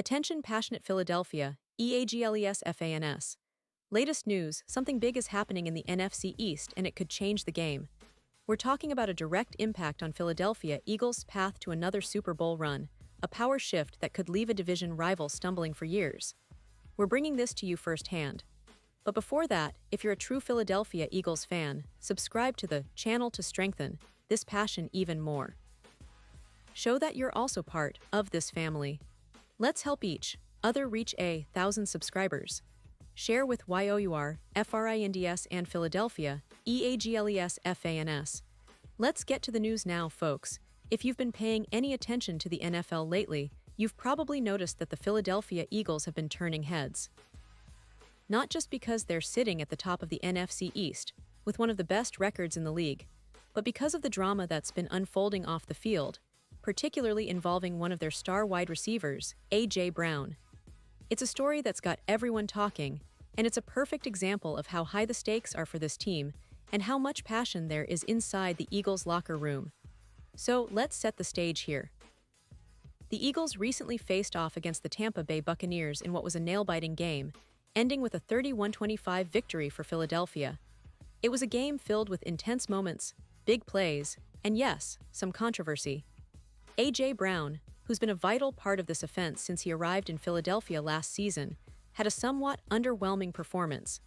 Attention passionate Philadelphia, EAGLES FANS. Latest news, something big is happening in the NFC East and it could change the game. We're talking about a direct impact on Philadelphia Eagles' path to another Super Bowl run, a power shift that could leave a division rival stumbling for years. We're bringing this to you firsthand. But before that, if you're a true Philadelphia Eagles fan, subscribe to the channel to strengthen this passion even more. Show that you're also part of this family. Let's help each other reach 1,000 subscribers. Share with YOUR, FRINDS and Philadelphia, EAGLES FANS. Let's get to the news now, folks. If you've been paying any attention to the NFL lately, you've probably noticed that the Philadelphia Eagles have been turning heads. Not just because they're sitting at the top of the NFC East, with one of the best records in the league, but because of the drama that's been unfolding off the field, particularly involving one of their star wide receivers, A.J. Brown. It's a story that's got everyone talking, and it's a perfect example of how high the stakes are for this team and how much passion there is inside the Eagles' locker room. So let's set the stage here. The Eagles recently faced off against the Tampa Bay Buccaneers in what was a nail-biting game, ending with a 31-25 victory for Philadelphia. It was a game filled with intense moments, big plays, and yes, some controversy. A.J. Brown, who's been a vital part of this offense since he arrived in Philadelphia last season, had a somewhat underwhelming performance.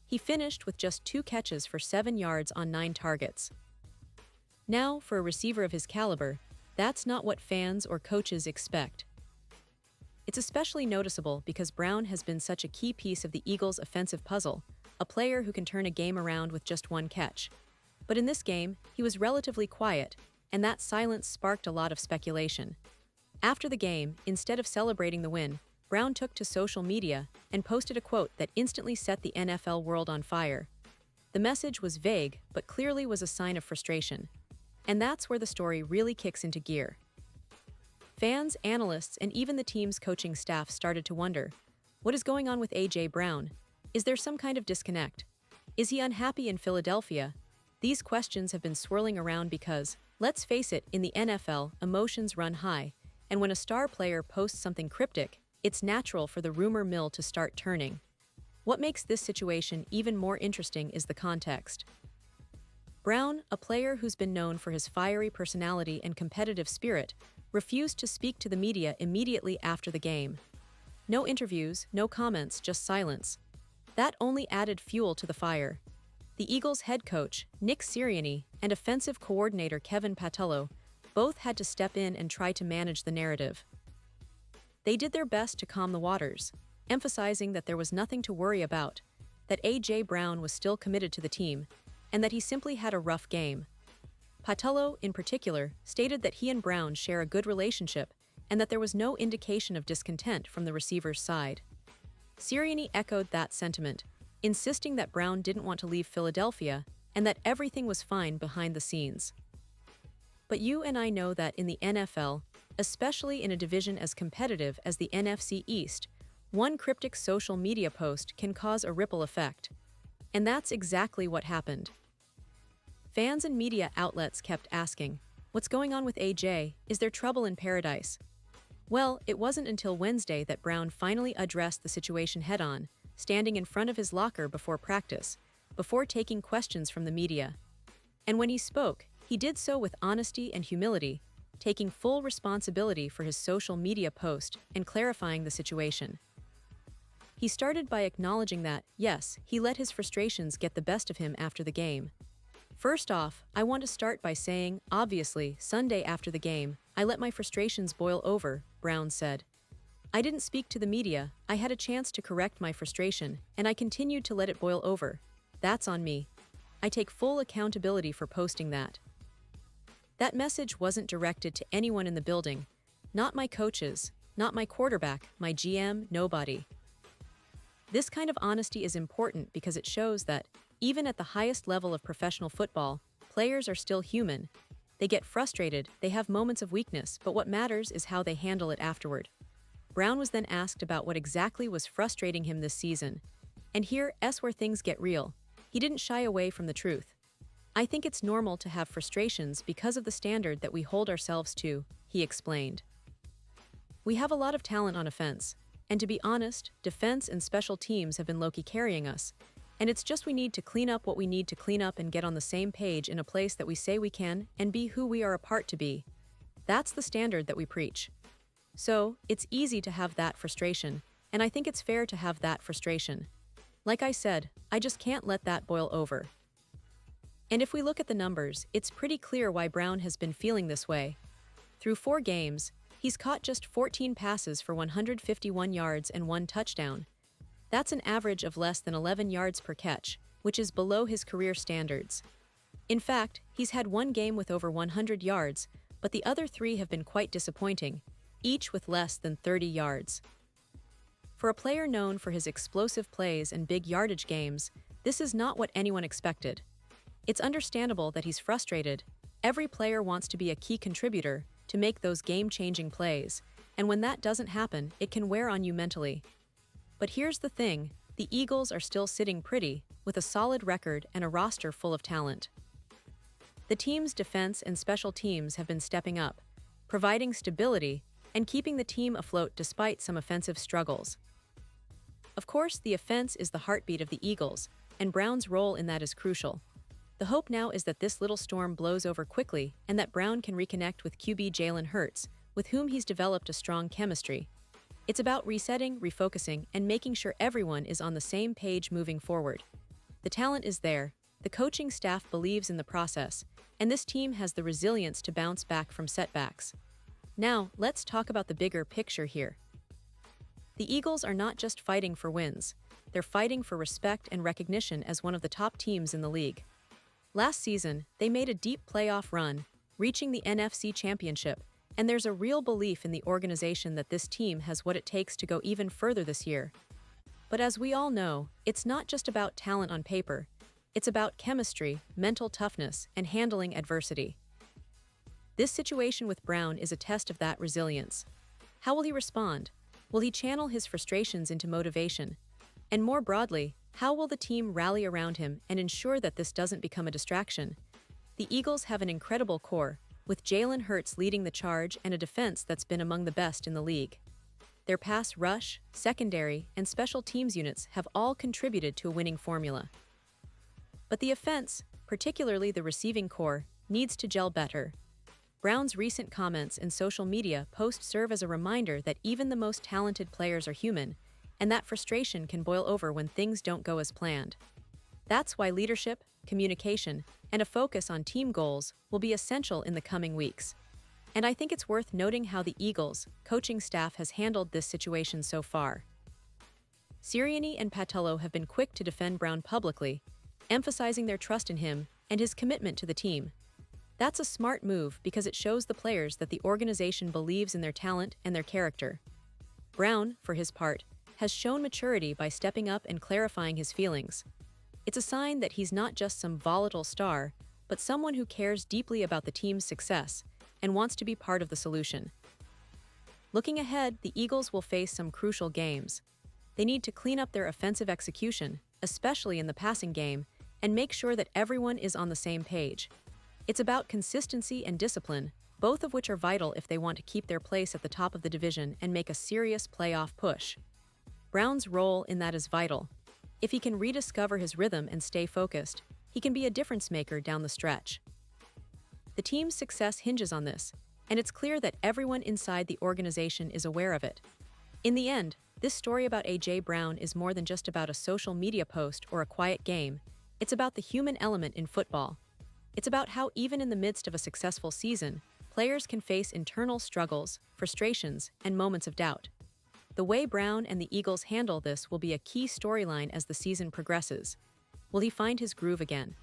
He finished with just 2 catches for 7 yards on 9 targets. Now, for a receiver of his caliber, that's not what fans or coaches expect. It's especially noticeable because Brown has been such a key piece of the Eagles' offensive puzzle, a player who can turn a game around with just 1 catch. But in this game, he was relatively quiet, and that silence sparked a lot of speculation. After the game, instead of celebrating the win, Brown took to social media and posted a quote that instantly set the NFL world on fire. The message was vague, but clearly was a sign of frustration. And that's where the story really kicks into gear. Fans, analysts, and even the team's coaching staff started to wonder, what is going on with A.J. Brown? Is there some kind of disconnect? Is he unhappy in Philadelphia? These questions have been swirling around because, let's face it, in the NFL, emotions run high, and when a star player posts something cryptic, it's natural for the rumor mill to start turning. What makes this situation even more interesting is the context. Brown, a player who's been known for his fiery personality and competitive spirit, refused to speak to the media immediately after the game. No interviews, no comments, just silence. That only added fuel to the fire. The Eagles' head coach, Nick Sirianni, and offensive coordinator Kevin Patullo both had to step in and try to manage the narrative. They did their best to calm the waters, emphasizing that there was nothing to worry about, that A.J. Brown was still committed to the team, and that he simply had a rough game. Patullo, in particular, stated that he and Brown share a good relationship and that there was no indication of discontent from the receiver's side. Sirianni echoed that sentiment, insisting that Brown didn't want to leave Philadelphia and that everything was fine behind the scenes. But you and I know that in the NFL, especially in a division as competitive as the NFC East, one cryptic social media post can cause a ripple effect. And that's exactly what happened. Fans and media outlets kept asking, "What's going on with A.J.? Is there trouble in paradise?" Well, it wasn't until Wednesday that Brown finally addressed the situation head-on, standing in front of his locker before practice, before taking questions from the media. And when he spoke, he did so with honesty and humility, taking full responsibility for his social media post and clarifying the situation. He started by acknowledging that, yes, he let his frustrations get the best of him after the game. "First off, I want to start by saying, obviously, Sunday after the game, I let my frustrations boil over," Brown said. "I didn't speak to the media, I had a chance to correct my frustration, and I continued to let it boil over. That's on me. I take full accountability for posting that." That message wasn't directed to anyone in the building, not my coaches, not my quarterback, my GM, nobody. This kind of honesty is important because it shows that, even at the highest level of professional football, players are still human. They get frustrated, they have moments of weakness, but what matters is how they handle it afterward. Brown was then asked about what exactly was frustrating him this season. And here's where things get real. He didn't shy away from the truth. "I think it's normal to have frustrations because of the standard that we hold ourselves to," he explained. We have a lot of talent on offense, and to be honest, defense and special teams have been low-key carrying us. And it's just we need to clean up what we need to clean up and get on the same page in a place that we say we can and be who we are apart to be. That's the standard that we preach. So, it's easy to have that frustration, and I think it's fair to have that frustration. Like I said, I just can't let that boil over. And if we look at the numbers, it's pretty clear why Brown has been feeling this way. Through 4 games, he's caught just 14 passes for 151 yards and 1 touchdown. That's an average of less than 11 yards per catch, which is below his career standards. In fact, he's had 1 game with over 100 yards, but the other 3 have been quite disappointing, each with less than 30 yards. For a player known for his explosive plays and big yardage games, this is not what anyone expected. It's understandable that he's frustrated. Every player wants to be a key contributor to make those game-changing plays, and when that doesn't happen, it can wear on you mentally. But here's the thing, the Eagles are still sitting pretty, with a solid record and a roster full of talent. The team's defense and special teams have been stepping up, providing stability and keeping the team afloat despite some offensive struggles. Of course, the offense is the heartbeat of the Eagles, and Brown's role in that is crucial. The hope now is that this little storm blows over quickly and that Brown can reconnect with QB Jalen Hurts, with whom he's developed a strong chemistry. It's about resetting, refocusing, and making sure everyone is on the same page moving forward. The talent is there, the coaching staff believes in the process, and this team has the resilience to bounce back from setbacks. Now, let's talk about the bigger picture here. The Eagles are not just fighting for wins, they're fighting for respect and recognition as one of the top teams in the league. Last season, they made a deep playoff run, reaching the NFC Championship, and there's a real belief in the organization that this team has what it takes to go even further this year. But as we all know, it's not just about talent on paper. It's about chemistry, mental toughness, and handling adversity. This situation with Brown is a test of that resilience. How will he respond? Will he channel his frustrations into motivation? And more broadly, how will the team rally around him and ensure that this doesn't become a distraction? The Eagles have an incredible core, with Jalen Hurts leading the charge and a defense that's been among the best in the league. Their pass rush, secondary, and special teams units have all contributed to a winning formula. But the offense, particularly the receiving core, needs to gel better. Brown's recent comments in social media posts serve as a reminder that even the most talented players are human, and that frustration can boil over when things don't go as planned. That's why leadership, communication, and a focus on team goals will be essential in the coming weeks. And I think it's worth noting how the Eagles' coaching staff has handled this situation so far. Sirianni and Patullo have been quick to defend Brown publicly, emphasizing their trust in him and his commitment to the team. That's a smart move because it shows the players that the organization believes in their talent and their character. Brown, for his part, has shown maturity by stepping up and clarifying his feelings. It's a sign that he's not just some volatile star, but someone who cares deeply about the team's success and wants to be part of the solution. Looking ahead, the Eagles will face some crucial games. They need to clean up their offensive execution, especially in the passing game, and make sure that everyone is on the same page. It's about consistency and discipline, both of which are vital if they want to keep their place at the top of the division and make a serious playoff push. Brown's role in that is vital. If he can rediscover his rhythm and stay focused, he can be a difference maker down the stretch. The team's success hinges on this, and it's clear that everyone inside the organization is aware of it. In the end, this story about A.J. Brown is more than just about a social media post or a quiet game. It's about the human element in football. It's about how even in the midst of a successful season, players can face internal struggles, frustrations, and moments of doubt. The way Brown and the Eagles handle this will be a key storyline as the season progresses. Will he find his groove again?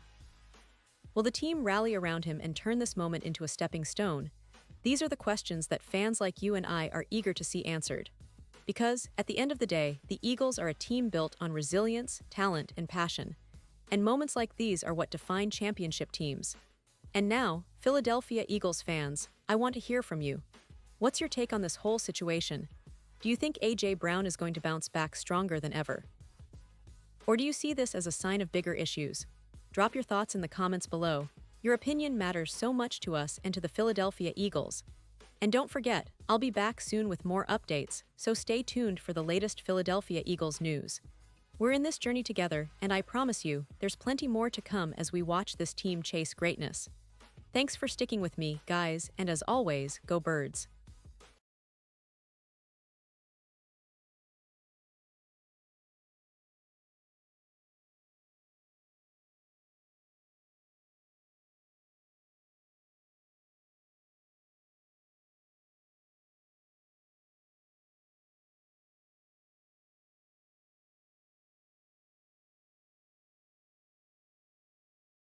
Will the team rally around him and turn this moment into a stepping stone? These are the questions that fans like you and I are eager to see answered. Because, at the end of the day, the Eagles are a team built on resilience, talent, and passion. And moments like these are what define championship teams. And now, Philadelphia Eagles fans, I want to hear from you. What's your take on this whole situation? Do you think A.J. Brown is going to bounce back stronger than ever? Or do you see this as a sign of bigger issues? Drop your thoughts in the comments below. Your opinion matters so much to us and to the Philadelphia Eagles. And don't forget, I'll be back soon with more updates, so stay tuned for the latest Philadelphia Eagles news. We're in this journey together, and I promise you, there's plenty more to come as we watch this team chase greatness. Thanks for sticking with me, guys, and as always, go Birds.